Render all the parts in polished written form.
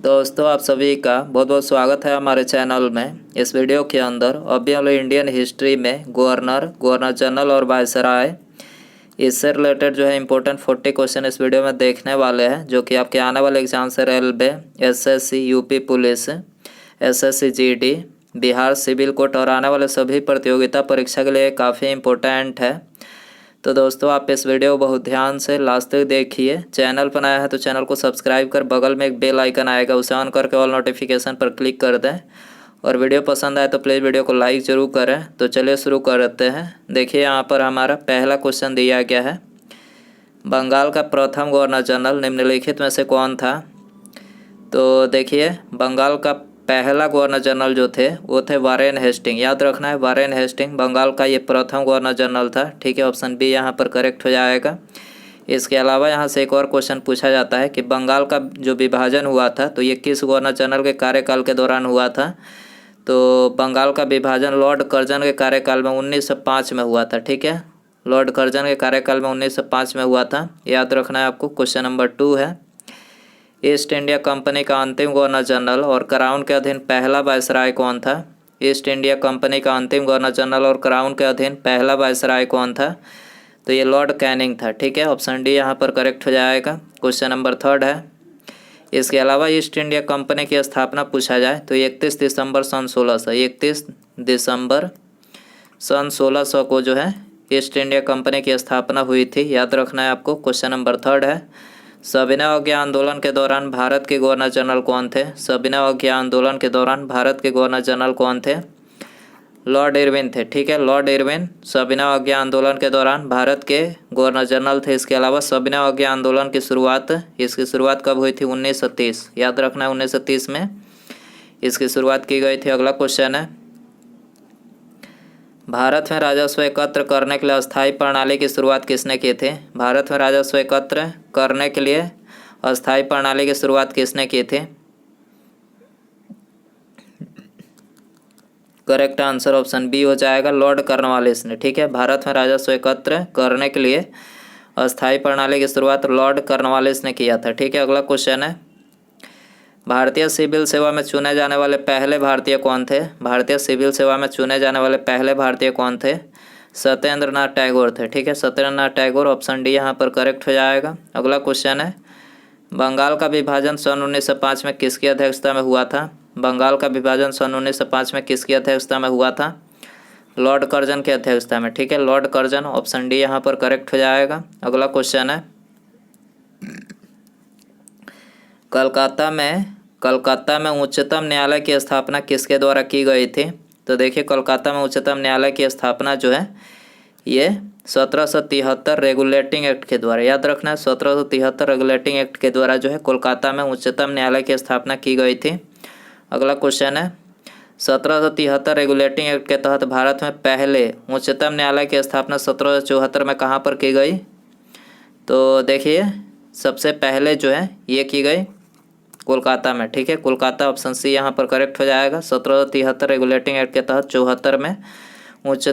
दोस्तों आप सभी का बहुत बहुत स्वागत है हमारे चैनल में। इस वीडियो के अंदर अभी हम लोग इंडियन हिस्ट्री में गवर्नर जनरल और वायसराय इससे रिलेटेड जो है इम्पोर्टेंट 40 क्वेश्चन इस वीडियो में देखने वाले हैं, जो कि आपके आने वाले एग्जाम से railway, SSC, UP police, SSC GD, Bihar civil court और आने वाले सभी प्रतियोगिता परीक्षा के लिए काफ़ी इम्पोर्टेंट है। तो दोस्तों आप इस वीडियो को बहुत ध्यान से लास्ट तक देखिए। चैनल पर नया है तो चैनल को सब्सक्राइब कर बगल में एक बेल आइकन आएगा, उसे ऑन करके ऑल नोटिफिकेशन पर क्लिक कर दें। और वीडियो पसंद आए तो प्लीज़ वीडियो को लाइक ज़रूर करें। तो चलिए शुरू करते हैं। देखिए यहाँ पर हमारा पहला क्वेश्चन दिया गया है, बंगाल का प्रथम गवर्नर जनरल निम्नलिखित में से कौन था। तो देखिए बंगाल का पहला गवर्नर जनरल जो थे वो थे वारेन हेस्टिंग। याद रखना है, वारेन हेस्टिंग बंगाल का ये प्रथम गवर्नर जनरल था। ठीक है, ऑप्शन बी यहाँ पर करेक्ट हो जाएगा। इसके अलावा यहाँ से एक और क्वेश्चन पूछा जाता है कि बंगाल का जो विभाजन हुआ था तो ये किस गवर्नर जनरल के कार्यकाल के दौरान हुआ था। तो बंगाल का विभाजन लॉर्ड कर्जन के कार्यकाल में 1905 में हुआ था। ठीक है, लॉर्ड कर्जन के कार्यकाल में 1905 में हुआ था। याद रखना है आपको। क्वेश्चन नंबर 2 है, ईस्ट इंडिया कंपनी का अंतिम गवर्नर जनरल और क्राउन के अधीन पहला वायसराय कौन था। ईस्ट इंडिया कंपनी का अंतिम गवर्नर जनरल और क्राउन के अधीन पहला वायसराय कौन था। तो ये लॉर्ड कैनिंग था। ठीक है, ऑप्शन डी यहाँ पर करेक्ट हो जाएगा। क्वेश्चन नंबर 3 है, इसके अलावा ईस्ट इंडिया कंपनी की स्थापना पूछा जाए तो 31 दिसंबर सन 1600, 31 दिसंबर सन 1600 को जो है ईस्ट इंडिया कंपनी की स्थापना हुई थी। याद रखना है आपको। क्वेश्चन नंबर 3 है, सविनय अवज्ञा आंदोलन के दौरान भारत के गवर्नर जनरल कौन थे। सविनय अवज्ञा आंदोलन के दौरान भारत के गवर्नर जनरल कौन थे। लॉर्ड इरविन थे। ठीक है, लॉर्ड इरविन सविनय अवज्ञा आंदोलन के दौरान भारत के गवर्नर जनरल थे। इसके अलावा सविनय अवज्ञा आंदोलन की इसकी शुरुआत कब हुई थी। 1930। याद रखना है 1930 में इसकी शुरुआत की गई थी। अगला क्वेश्चन है, भारत में राजस्व एकत्र करने के लिए अस्थायी प्रणाली की शुरुआत किसने की थी। भारत में राजस्व एकत्र करने के लिए अस्थायी प्रणाली की शुरुआत किसने की थी। करेक्ट आंसर ऑप्शन बी हो जाएगा, लॉर्ड कॉर्नवालिस ने। ठीक है, भारत में राजस्व एकत्र करने के लिए अस्थायी प्रणाली की शुरुआत लॉर्ड कॉर्नवालिस ने किया था। ठीक है, अगला क्वेश्चन है, भारतीय सिविल सेवा में चुने जाने वाले पहले भारतीय कौन थे। भारतीय सिविल सेवा में चुने जाने वाले पहले भारतीय कौन थे। सत्येंद्र नाथ टैगोर थे। ठीक है, सत्येंद्र नाथ टैगोर, ऑप्शन डी यहाँ पर करेक्ट हो जाएगा। अगला क्वेश्चन है, बंगाल का विभाजन सन 1905 में किसकी अध्यक्षता में हुआ था। बंगाल का विभाजन सन 1905 में किसकी अध्यक्षता में हुआ था। लॉर्ड कर्जन की अध्यक्षता में। ठीक है, लॉर्ड कर्जन, ऑप्शन डी यहाँ पर करेक्ट हो जाएगा। अगला क्वेश्चन है, कलकत्ता में उच्चतम न्यायालय की स्थापना किसके द्वारा की गई थी। तो देखिए कलकत्ता में उच्चतम न्यायालय की स्थापना जो है ये 1773 रेगुलेटिंग एक्ट के द्वारा। याद रखना है 1773 रेगुलेटिंग एक्ट के द्वारा जो है कोलकाता में उच्चतम न्यायालय की स्थापना की गई थी। अगला क्वेश्चन है, 1773 रेगुलेटिंग एक्ट के तहत भारत में पहले उच्चतम न्यायालय की स्थापना 1774 में कहाँ पर की गई। तो देखिए सबसे पहले जो है ये की गई कोलकाता में। ठीक है, कोलकाता, ऑप्शन सी यहाँ पर करेक्ट हो जाएगा। 1773 रेगुलेटिंग एक्ट के तहत 74 में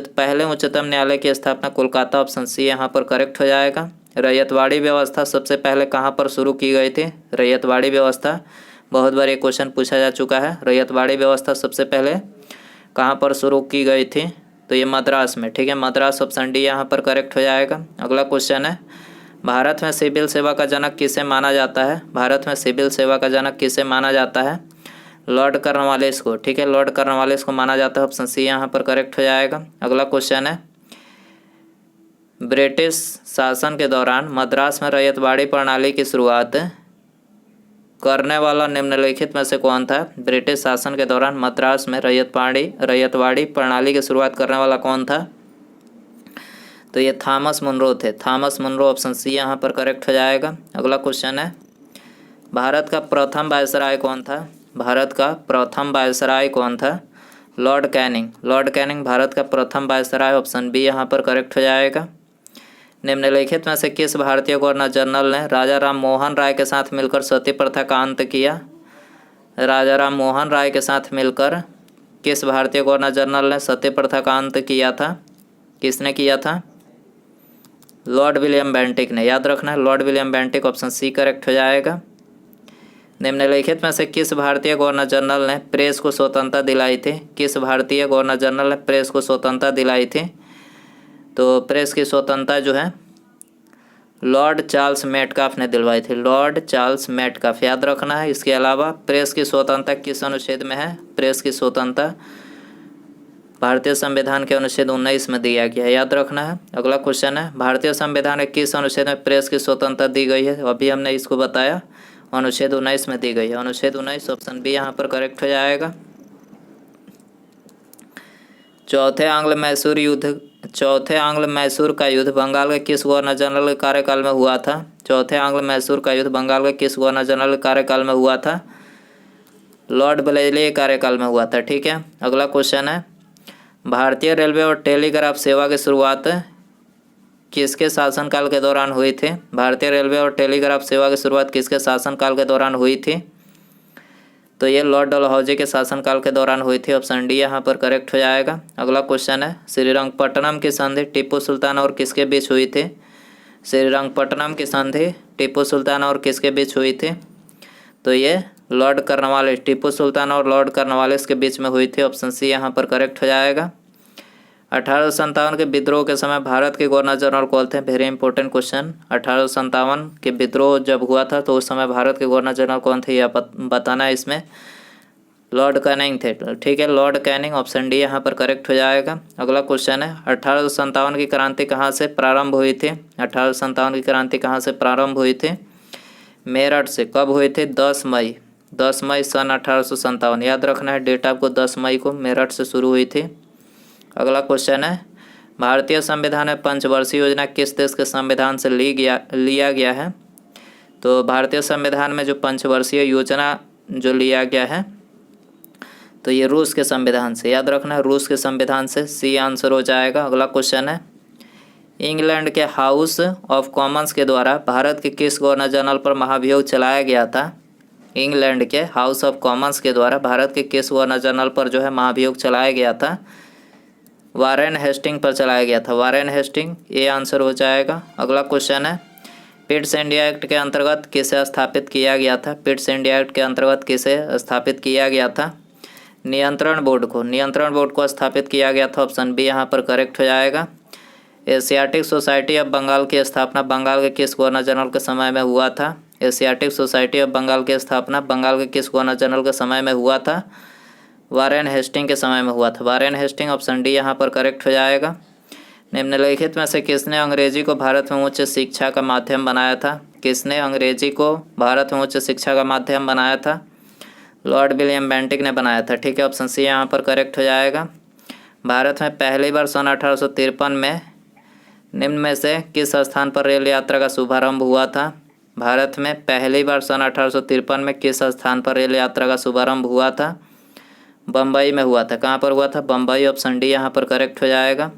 पहले उच्चतम न्यायालय की स्थापना कोलकाता, ऑप्शन सी यहाँ पर करेक्ट हो जाएगा। रैयतवाड़ी व्यवस्था सबसे पहले कहाँ पर शुरू की गई थी। रैयतवाड़ी व्यवस्था बहुत बार ये क्वेश्चन पूछा जा चुका है। रैयतवाड़ी व्यवस्था सबसे पहले कहाँ पर शुरू की गई थी। तो ये मद्रास में। ठीक है, मद्रास, ऑप्शन डी यहाँ पर करेक्ट हो जाएगा। अगला क्वेश्चन है, भारत में सिविल सेवा का जनक किसे माना जाता है। भारत में सिविल सेवा का जनक किसे माना जाता है। लॉर्ड कॉर्नवालिस को। ठीक है, लॉर्ड कॉर्नवालिस को माना जाता है, ऑप्शन सी यहाँ पर करेक्ट हो जाएगा। अगला क्वेश्चन है, ब्रिटिश शासन के दौरान मद्रास में रैयतवाड़ी प्रणाली की शुरुआत करने वाला निम्नलिखित में से कौन था। ब्रिटिश शासन के दौरान मद्रास में रैयतवाड़ी प्रणाली की शुरुआत करने वाला कौन था। तो ये थॉमस मुनरो थे। थॉमस मुनरो, ऑप्शन सी यहाँ पर करेक्ट हो जाएगा। अगला क्वेश्चन है, भारत का प्रथम वायसराय कौन था। भारत का प्रथम वायसराय कौन था। Lord Canning. Lord Canning Bharat का प्रथम वायसराय, ऑप्शन बी यहाँ पर करेक्ट हो जाएगा। निम्नलिखित में से किस भारतीय गवर्नर जनरल ने राजा राम मोहन राय के साथ मिलकर सती प्रथा का अंत किया। राजा राम मोहन राय के साथ मिलकर किस भारतीय गवर्नर जनरल ने सती प्रथा का अंत किया था। किसने किया था। लॉर्ड विलियम बेंटिक ने। याद रखना है lord William Bentinck, option C correct हो जाएगा। निम्नलिखित में से किस भारतीय गवर्नर जनरल ने प्रेस को स्वतंत्रता दिलाई थी? किस भारतीय गवर्नर जनरल ने प्रेस को स्वतंत्रता दिलाई थी? तो प्रेस की स्वतंत्रता जो है लॉर्ड चार्ल्स मेटकाफ ने दिलवाई थी। लॉर्ड चार्ल्स मेटकाफ याद रखना है। इसके अलावा प्रेस की स्वतंत्रता किस अनुच्छेद में है? प्रेस की स्वतंत्रता भारतीय संविधान के अनुच्छेद 19 में दिया गया है, याद रखना है। अगला क्वेश्चन है, भारतीय संविधान के किस अनुच्छेद में प्रेस की स्वतंत्रता दी गई है? अभी हमने इसको बताया, अनुच्छेद 19 में दी गई है। अनुच्छेद 19 ऑप्शन बी यहाँ पर करेक्ट हो जाएगा। चौथे आंग्ल मैसूर का युद्ध बंगाल के किस गवर्नर जनरल के कार्यकाल में हुआ था? चौथे आंग्ल मैसूर का युद्ध बंगाल के किस गवर्नर जनरल के कार्यकाल में हुआ था? लॉर्ड ब्लेजली के कार्यकाल में हुआ था। ठीक है। अगला क्वेश्चन है, भारतीय रेलवे और टेलीग्राफ सेवा की शुरुआत किसके शासनकाल के दौरान हुई थी? भारतीय रेलवे और टेलीग्राफ सेवा की शुरुआत किसके शासनकाल के दौरान हुई थी? तो ये लॉर्ड डलहौजी के शासनकाल के दौरान हुई थी। ऑप्शन डी यहाँ पर करेक्ट हो जाएगा। अगला क्वेश्चन है, श्रीरंगपट्टनम की संधि टीपू सुल्तान और किसके बीच हुई थी? श्रीरंगपट्टनम की संधि टीपू सुल्तान और किसके बीच हुई थी? तो ये लॉर्ड कर्नवालिस, टीपू सुल्तान और लॉर्ड कर्नवालिस के बीच में हुई थी। ऑप्शन सी यहाँ पर करेक्ट हो जाएगा। 1857 के विद्रोह के समय भारत के गवर्नर जनरल कौन थे? Very important question. 1857 के विद्रोह जब हुआ था तो उस समय भारत के गवर्नर जनरल कौन थे, यह बताना है इसमें। लॉर्ड कैनिंग थे। ठीक है, लॉर्ड कैनिंग। ऑप्शन डी यहाँ पर करेक्ट हो जाएगा। अगला क्वेश्चन है, 1857 की क्रांति कहाँ से प्रारंभ हुई थी? 1857 की क्रांति कहाँ से प्रारंभ हुई थी? मेरठ से। कब हुई थी? 10 मई सन 1857। याद रखना है, डेट आपको 10 मई को मेरठ से शुरू हुई थी। अगला क्वेश्चन है, भारतीय संविधान में पंचवर्षीय योजना किस देश के संविधान से लिया गया है? तो भारतीय संविधान में जो पंचवर्षीय योजना जो लिया गया है तो ये रूस के संविधान से, याद रखना है, रूस के संविधान से। सी आंसर हो जाएगा। अगला क्वेश्चन है, इंग्लैंड के हाउस ऑफ कॉमन्स के द्वारा भारत के किस गवर्नर जनरल पर महाभियोग चलाया गया था? इंग्लैंड के हाउस ऑफ कॉमन्स के द्वारा भारत के किस गवर्नर जनरल पर जो है महाभियोग चलाया गया था? वारेन हेस्टिंग पर चलाया गया था। वारेन हेस्टिंग, ये आंसर हो जाएगा। अगला क्वेश्चन है, पिट्स इंडिया एक्ट के अंतर्गत किसे स्थापित किया गया था? पिट्स इंडिया एक्ट के अंतर्गत किसे स्थापित किया गया था? नियंत्रण बोर्ड को स्थापित किया गया था। ऑप्शन बी यहाँ पर करेक्ट हो जाएगा। एशियाटिक सोसाइटी ऑफ बंगाल की स्थापना बंगाल के किस गवर्नर जनरल के समय में हुआ था? एशियाटिक सोसाइटी ऑफ बंगाल की स्थापना बंगाल के किस गवर्नर जनरल के समय में हुआ था? वारेन हेस्टिंग के समय में हुआ था। Warren Hasting. ऑप्शन डी यहाँ पर करेक्ट हो जाएगा। निम्नलिखित में से किसने अंग्रेजी को भारत में उच्च शिक्षा का माध्यम बनाया था? किसने अंग्रेजी को भारत में उच्च शिक्षा का माध्यम बनाया था? लॉर्ड विलियम बेंटिक ने बनाया था। ठीक है, ऑप्शन सी यहाँ पर करेक्ट हो जाएगा। भारत में पहली बार सन 1853 में निम्न में से किस स्थान पर रेल यात्रा का शुभारंभ हुआ था? भारत में पहली बार सन 1853 में किस स्थान पर रेल यात्रा का शुभारंभ हुआ था? बम्बई में हुआ था। कहाँ पर हुआ था? बम्बई। ऑप्शन डी यहाँ पर करेक्ट हो जाएगा।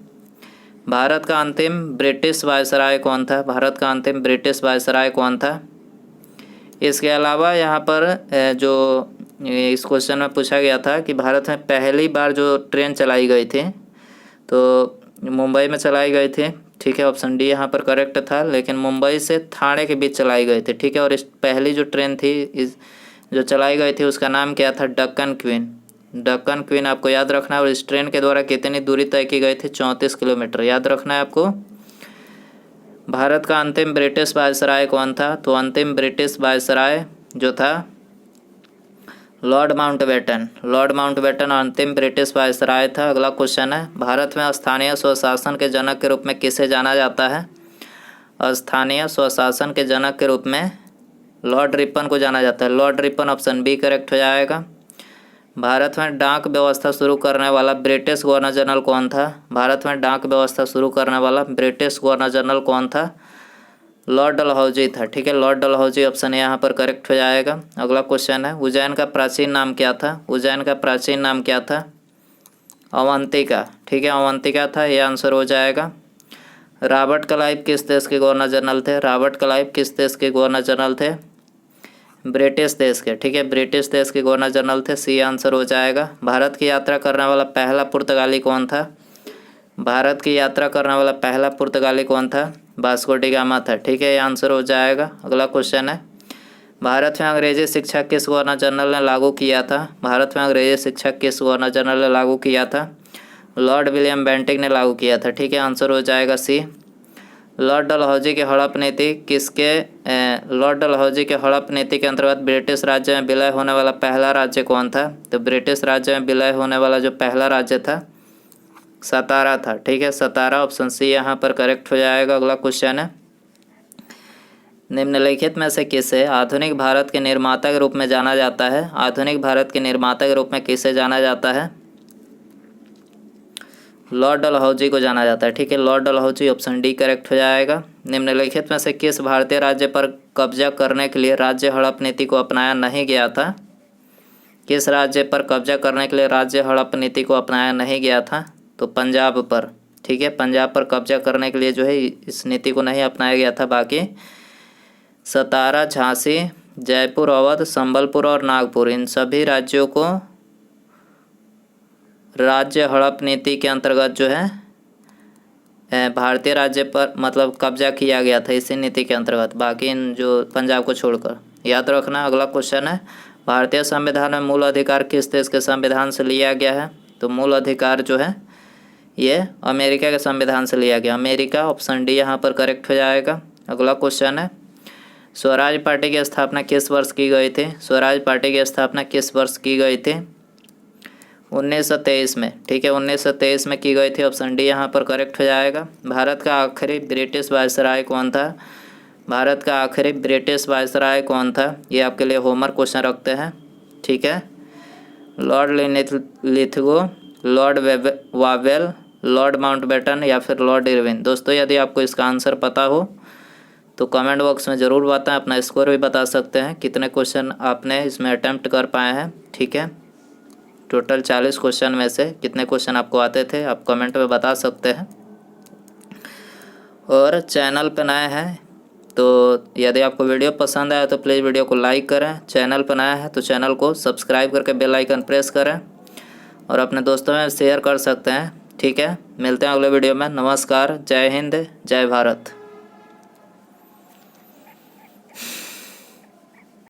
भारत का अंतिम ब्रिटिश वायसराय कौन था? भारत का अंतिम ब्रिटिश वायसराय कौन था? इसके अलावा यहाँ पर जो इस क्वेश्चन में पूछा गया था कि भारत में पहली बार जो ट्रेन चलाई गई थी तो मुंबई में चलाई गई थी। ठीक है, ऑप्शन डी यहाँ पर करेक्ट था, लेकिन मुंबई से ठाणे के बीच चलाई गई थी। ठीक है, और इस पहली जो ट्रेन थी जो चलाई गई थी उसका नाम क्या था? डक्कन क्वीन। डक्कन क्वीन आपको याद रखना है। और इस ट्रेन के द्वारा कितनी दूरी तय की गई थी? 34 किलोमीटर। याद रखना है आपको। भारत का अंतिम ब्रिटिश वायसराय कौन था? तो अंतिम ब्रिटिश वायसराय जो था लॉर्ड माउंटबेटन अंतिम ब्रिटिश वायसराय था। अगला क्वेश्चन है, भारत में स्थानीय स्वशासन के जनक के रूप में किसे जाना जाता है? स्थानीय स्वशासन के जनक के रूप में लॉर्ड रिपन को जाना जाता है। Lord Ripon. Option B correct हो जाएगा। भारत में डाक व्यवस्था शुरू करने वाला ब्रिटिश गवर्नर जनरल कौन था? भारत में डाक व्यवस्था शुरू करने वाला ब्रिटिश गवर्नर जनरल कौन था? लॉर्ड डलहौजी था। ठीक है, लॉर्ड डलहौजी। ऑप्शन यहाँ पर करेक्ट हो जाएगा। अगला क्वेश्चन है, उज्जैन का प्राचीन नाम क्या था? उज्जैन का प्राचीन नाम क्या था? अवंतिका। ठीक है, अवंतिका था, यह आंसर हो जाएगा। रॉबर्ट क्लाइव किस देश के गवर्नर जनरल थे? रॉबर्ट क्लाइव किस देश के गवर्नर जनरल थे? ब्रिटिश देश के। ठीक है, ब्रिटिश देश के गवर्नर जनरल थे। सी आंसर हो जाएगा। भारत की यात्रा करने वाला पहला पुर्तगाली कौन था? भारत की यात्रा करने वाला पहला पुर्तगाली कौन था? वास्को डी गामा था। ठीक है, ये आंसर हो जाएगा। अगला क्वेश्चन है, भारत में अंग्रेजी शिक्षा किस गवर्नर जनरल ने लागू किया था? भारत में अंग्रेजी शिक्षा किस गवर्नर जनरल ने लागू किया था? लॉर्ड विलियम बेंटिक ने लागू किया था। ठीक है, आंसर हो जाएगा सी। लॉर्ड डलहौजी की हड़प नीति लॉर्ड डलहौजी की हड़प नीति के अंतर्गत ब्रिटिश राज्य में विलय होने वाला पहला राज्य कौन था? तो ब्रिटिश राज्य में विलय होने वाला जो पहला राज्य था सतारा था। ठीक है, सतारा, ऑप्शन सी यहाँ पर करेक्ट हो जाएगा। अगला क्वेश्चन है, निम्नलिखित में से किसे आधुनिक भारत के निर्माता के रूप में जाना जाता है? आधुनिक भारत के निर्माता के रूप में किसे जाना जाता है? लॉर्ड डलहौजी को जाना जाता है। ठीक है, Lord Dalhousie, option D correct हो जाएगा। निम्नलिखित में से किस भारतीय राज्य पर कब्जा करने के लिए राज्य हड़प नीति को अपनाया नहीं गया था? किस राज्य पर कब्जा करने के लिए राज्य हड़प नीति को अपनाया नहीं गया था? तो पंजाब पर। ठीक है, पंजाब पर कब्जा करने के लिए जो है इस नीति को नहीं अपनाया गया था। बाकी सतारा, झांसी, जयपुर, अवध, संबलपुर और नागपुर, इन सभी राज्यों को राज्य हड़प नीति के अंतर्गत जो है भारतीय राज्य पर मतलब कब्जा किया गया था इसी नीति के अंतर्गत। बाकी इन जो पंजाब को छोड़कर, याद रखना। अगला क्वेश्चन है, भारतीय संविधान में मूल अधिकार किस देश के संविधान से लिया गया है? तो मूल अधिकार जो है ये अमेरिका के संविधान से लिया गया, अमेरिका, ऑप्शन डी यहाँ पर करेक्ट हो जाएगा। अगला क्वेश्चन है, स्वराज पार्टी की स्थापना किस वर्ष की गई थी? स्वराज पार्टी की स्थापना किस वर्ष की गई थी? 1923 में। ठीक है, 1923 में की गई थी, ऑप्शन डी यहाँ पर करेक्ट हो जाएगा। भारत का आखिरी ब्रिटिश वायसराय कौन था? भारत का आखिरी ब्रिटिश वायसराय कौन था? ये आपके लिए होमवर्क क्वेश्चन रखते हैं। ठीक है, Lord Lithgow, Lord Wavell, Lord Mountbatten या फिर लॉर्ड इरविन। दोस्तों, यदि आपको इसका आंसर पता हो तो कमेंट बॉक्स में ज़रूर बताएं। अपना स्कोर भी बता सकते हैं, कितने क्वेश्चन आपने इसमें अटैम्प्ट कर पाए हैं। ठीक है, टोटल 40 क्वेश्चन में से कितने क्वेश्चन आपको आते थे आप कमेंट में बता सकते हैं। और चैनल पर नए हैं तो यदि आपको वीडियो पसंद आया तो प्लीज़ वीडियो को लाइक करें। चैनल पर नया है तो चैनल को सब्सक्राइब करके बेल आइकन प्रेस करें और अपने दोस्तों में शेयर कर सकते हैं। ठीक है, मिलते हैं अगले वीडियो में। नमस्कार, जय हिंद, जय भारत।